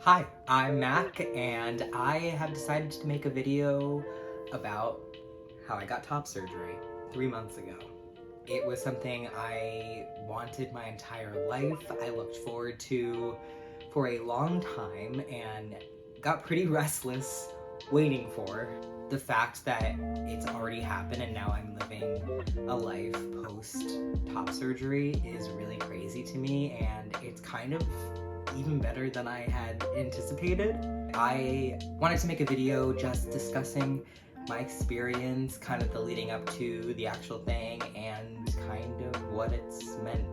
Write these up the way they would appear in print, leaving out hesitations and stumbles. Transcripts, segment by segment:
Hi, I'm Mac, and I have decided to make a video about how I got top surgery 3 months ago. It was something I wanted my entire life. I looked forward to for a long time and got pretty restless waiting for. The fact that it's already happened and now I'm living a life post top surgery is really crazy to me, and it's kind of even better than I had anticipated. I wanted to make a video just discussing my experience, kind of the leading up to the actual thing, and kind of what it's meant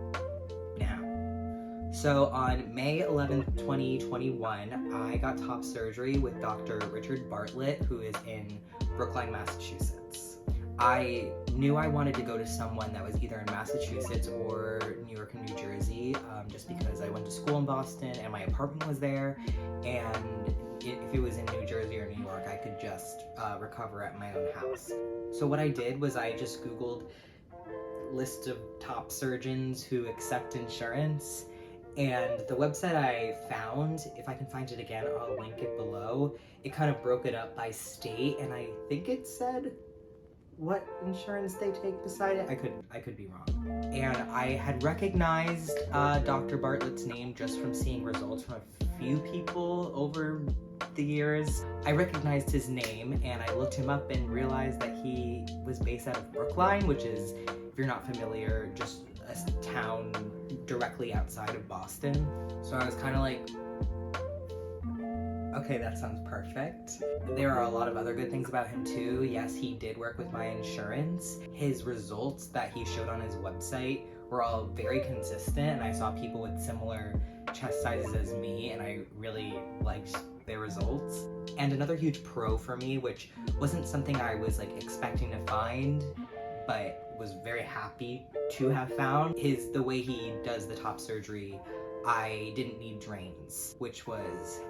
now. So on May 11th, 2021, I got top surgery with Dr. Richard Bartlett, who is in Brookline, Massachusetts. I knew I wanted to go to someone that was either in Massachusetts or New York and New Jersey, just because I went to school in Boston and my apartment was there, and if it was in New Jersey or New York, I could just recover at my own house. So what I did was I just Googled list of top surgeons who accept insurance, and the website I found, if I can find it again, I'll link it below. It kind of broke it up by state, and I think it said what insurance they take beside it. I could be wrong. And I had recognized Dr. Bartlett's name just from seeing results from a few people over the years. I recognized his name and I looked him up and realized that he was based out of Brookline, which is, if you're not familiar, just a town directly outside of Boston. So I was kind of like, okay, that sounds perfect. There are a lot of other good things about him too. Yes, he did work with my insurance. His results that he showed on his website were all very consistent, and I saw people with similar chest sizes as me, and I really liked their results. And another huge pro for me, which wasn't something I was expecting to find, but was very happy to have found, is the way he does the top surgery. I didn't need drains, which was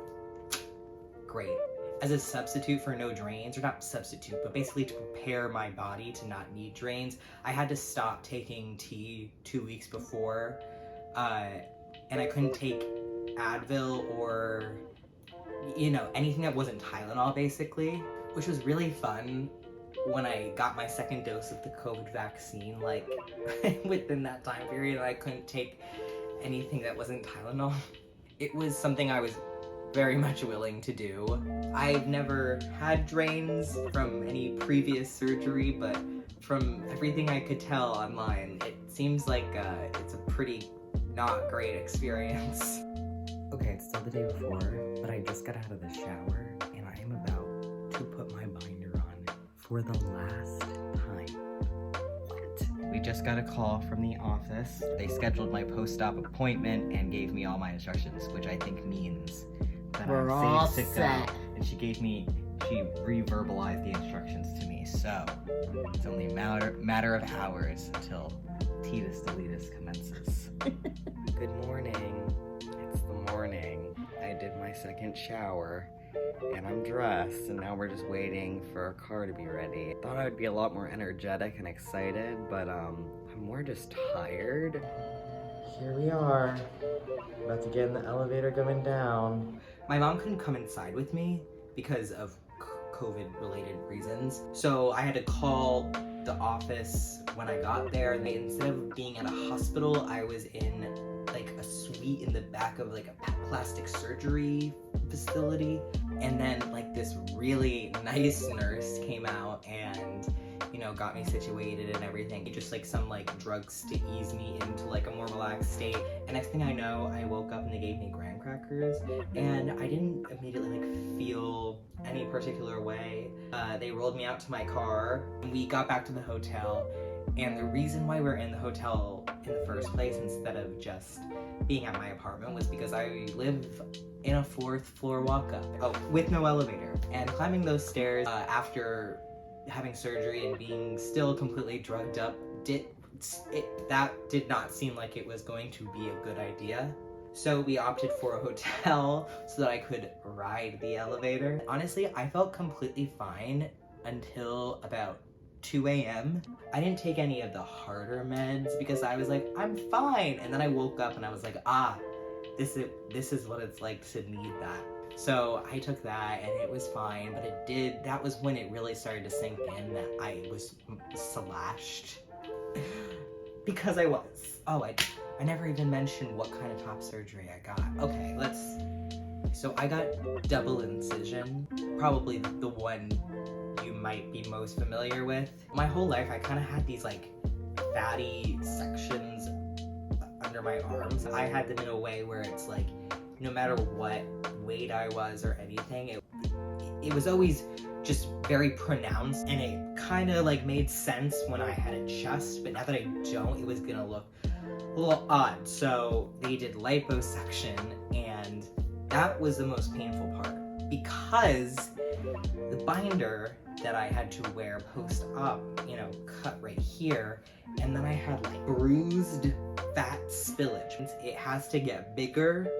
great. As a substitute for no drains, or not substitute, but basically to prepare my body to not need drains, I had to stop taking tea 2 weeks before, and I couldn't take Advil or, anything that wasn't Tylenol, basically, which was really fun when I got my second dose of the COVID vaccine, within that time period. I couldn't take anything that wasn't Tylenol. It was something I was very much willing to do. I've never had drains from any previous surgery, but from everything I could tell online, it seems like it's a pretty not great experience. Okay, it's still the day before, but I just got out of the shower and I am about to put my binder on for the last time. What? We just got a call from the office. They scheduled my post-op appointment and gave me all my instructions, which I think means that we're I'm all safe to set. go. And she re-verbalized the instructions to me, so it's only a matter of hours until Titus Deletus commences. Good morning. It's the morning. I did my second shower and I'm dressed, and now we're just waiting for our car to be ready. I thought I would be a lot more energetic and excited, but I'm more just tired. Here we are, about to get in the elevator going down. My mom couldn't come inside with me because of COVID-related reasons, so I had to call the office when I got there. And instead of being at a hospital, I was in a suite in the back of a plastic surgery facility, and then this really nice nurse came out and got me situated and everything. Just some drugs to ease me into a more relaxed state. And next thing I know, I woke up and they gave me graham crackers, and I didn't immediately feel any particular way. They rolled me out to my car and we got back to the hotel. And the reason why we're in the hotel in the first place instead of just being at my apartment was because I live in a 4th floor walk-up, with no elevator. And climbing those stairs after having surgery and being still completely drugged up, that did not seem like it was going to be a good idea. So we opted for a hotel so that I could ride the elevator. Honestly, I felt completely fine until about 2 a.m. I didn't take any of the harder meds because I was like, I'm fine. And then I woke up and I was like, this is what it's like to need that. So I took that and it was fine, but that was when it really started to sink in that I was slashed. Because I was. Oh, I never even mentioned what kind of top surgery I got. Okay, so I got double incision, probably the one you might be most familiar with. My whole life I kind of had these like fatty sections under my arms. I had them in a way where it's like, no matter what weight I was or anything, it was always just very pronounced, and it kind of like made sense when I had a chest, but now that I don't, it was gonna look a little odd. So they did liposuction, and that was the most painful part because the binder that I had to wear post-op, cut right here, and then I had like bruised fat spillage. It has to get bigger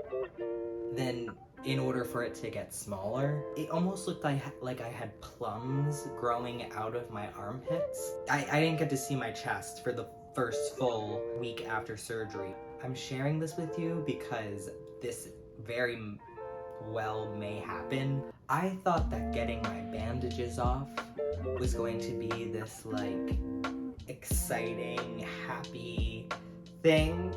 than in order for it to get smaller. It almost looked like I had plums growing out of my armpits. I didn't get to see my chest for the first full week after surgery. I'm sharing this with you because this very well may happen. I thought that getting my bandages off was going to be this like exciting, happy thing,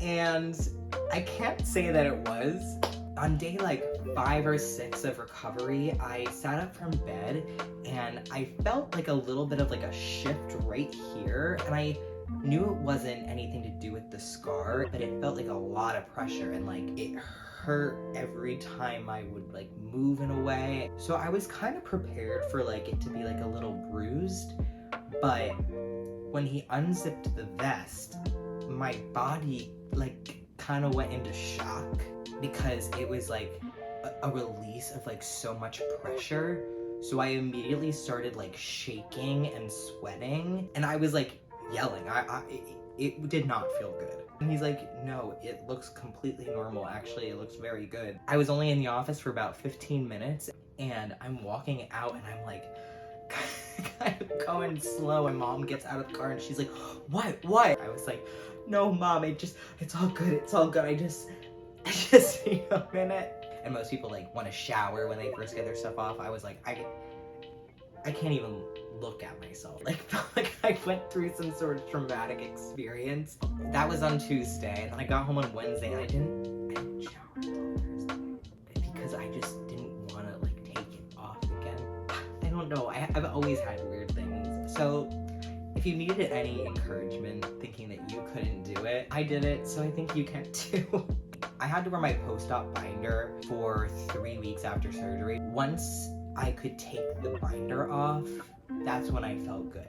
and I can't say that it was. On day like 5 or 6 of recovery, I sat up from bed and I felt like a little bit of like a shift right here, and I knew it wasn't anything to do with the scar, but it felt like a lot of pressure, and like it hurt every time I would like move in a way. So I was kind of prepared for like it to be like a little bruised, but when he unzipped the vest, my body like kind of went into shock because it was like a release of like so much pressure. So I immediately started like shaking and sweating, and I was like yelling. It did not feel good. And he's like, no, it looks completely normal. Actually, it looks very good. I was only in the office for about 15 minutes, and I'm walking out and I'm like kind of going slow, and Mom gets out of the car and she's like, what? I was like, no, Mom, it's all good. I just need a minute. And most people like want to shower when they first get their stuff off. I was like, I can't even look at myself. Like, felt like I went through some sort of traumatic experience. That was on Tuesday, and then I got home on Wednesday, and I didn't shower until Thursday because I just didn't want to like take it off again. I don't know. I've always had weird things. So if you needed any encouragement thinking that you couldn't do it, I did it, so I think you can too. I had to wear my post-op binder for 3 weeks after surgery. Once I could take the binder off, that's when I felt good.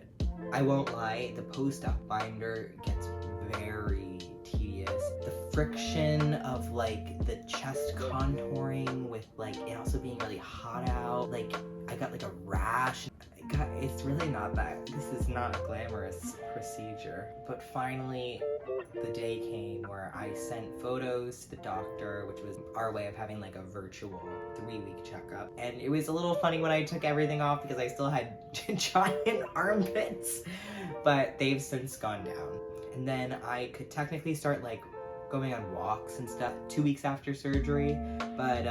I won't lie, the post-op binder gets very tedious. The friction of like the chest contouring with like it also being really hot out, like I got like a rash. God, it's really not that. This is not a glamorous procedure. But finally, the day came where I sent photos to the doctor, which was our way of having like a virtual 3-week checkup. And it was a little funny when I took everything off because I still had giant armpits, but they've since gone down. And then I could technically start like going on walks and stuff 2 weeks after surgery, but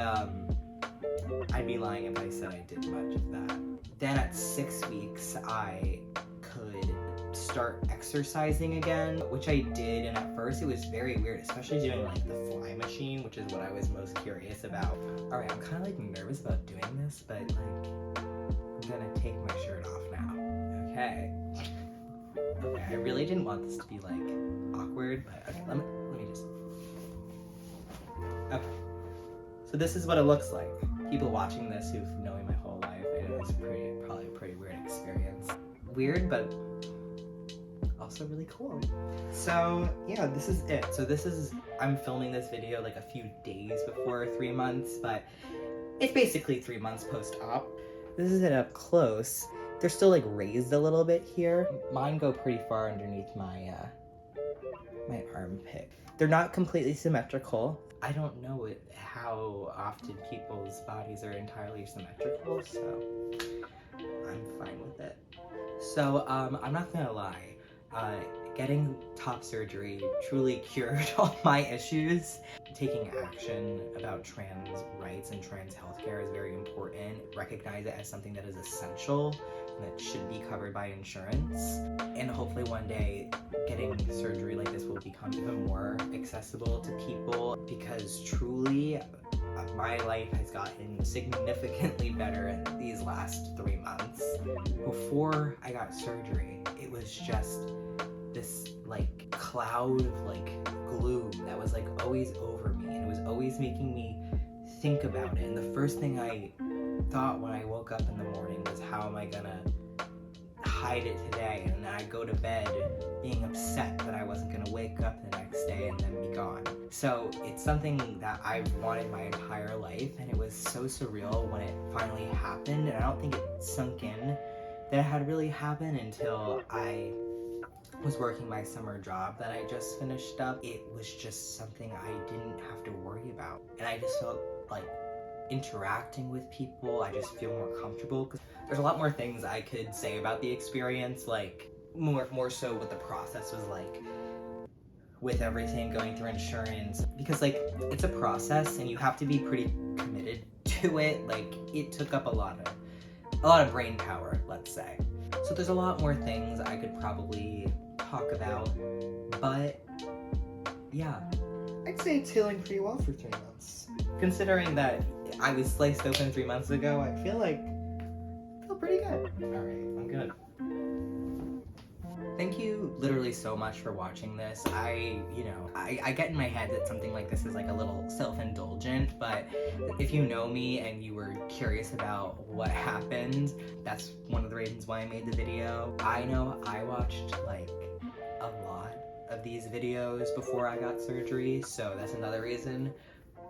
I'd be lying if I said I did much of that. Then at 6 weeks, I could start exercising again, which I did, and at first it was very weird, especially doing like the fly machine, which is what I was most curious about. Alright, I'm kind of like nervous about doing this, but like, I'm gonna take my shirt off now. Okay, I really didn't want this to be like awkward, but okay, let me just... Okay, so this is what it looks like. People watching this who've known me my whole life, it was probably a pretty weird experience. Weird, but also really cool. So yeah, this is it. So I'm filming this video like a few days before 3 months, but it's basically 3 months post-op. This is it up close. They're still like raised a little bit here. Mine go pretty far underneath my my armpit. They're not completely symmetrical. I don't know how often people's bodies are entirely symmetrical, so I'm fine with it. So I'm not gonna lie, getting top surgery truly cured all my issues. Taking action about trans rights and trans healthcare is very important. Recognize it as something that is essential and that should be covered by insurance. And hopefully one day getting surgery like this will become even more accessible to people, because truly my life has gotten significantly better in these last 3 months. Before I got surgery, it was just this like cloud of like gloom that was like always over me, and it was always making me think about it. And the first thing I thought when I woke up in the morning was, how am I gonna hide it today? And then I'd go to bed being upset that I wasn't gonna wake up the next day and then be gone. So it's something that I've wanted my entire life, and it was so surreal when it finally happened. And I don't think it sunk in that it had really happened until I was working my summer job that I just finished up. It was just something I didn't have to worry about, and I just felt like interacting with people, I just feel more comfortable. Because there's a lot more things I could say about the experience, like more so what the process was like with everything going through insurance, because like it's a process and you have to be pretty committed to it. Like it took up a lot of brain power, let's say. So there's a lot more things I could probably talk about, but yeah, I'd say it's healing pretty well for 3 months. considering that I was sliced open 3 months ago, I feel pretty good. Alright, I'm good. Thank you literally so much for watching this. I get in my head that something like this is like a little self-indulgent, but if you know me and you were curious about what happened, that's one of the reasons why I made the video. I know I watched like a lot of these videos before I got surgery, so that's another reason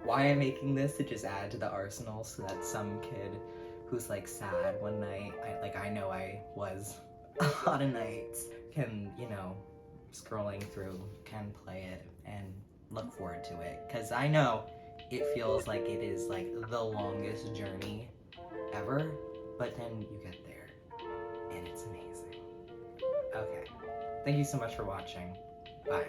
why I'm making this, to just add to the arsenal, so that some kid who's like sad one night, I know I was a lot of nights, can, scrolling through, can play it and look forward to it. Because I know it feels like it is like the longest journey ever, but then you get there and it's amazing. Okay, thank you so much for watching. Bye.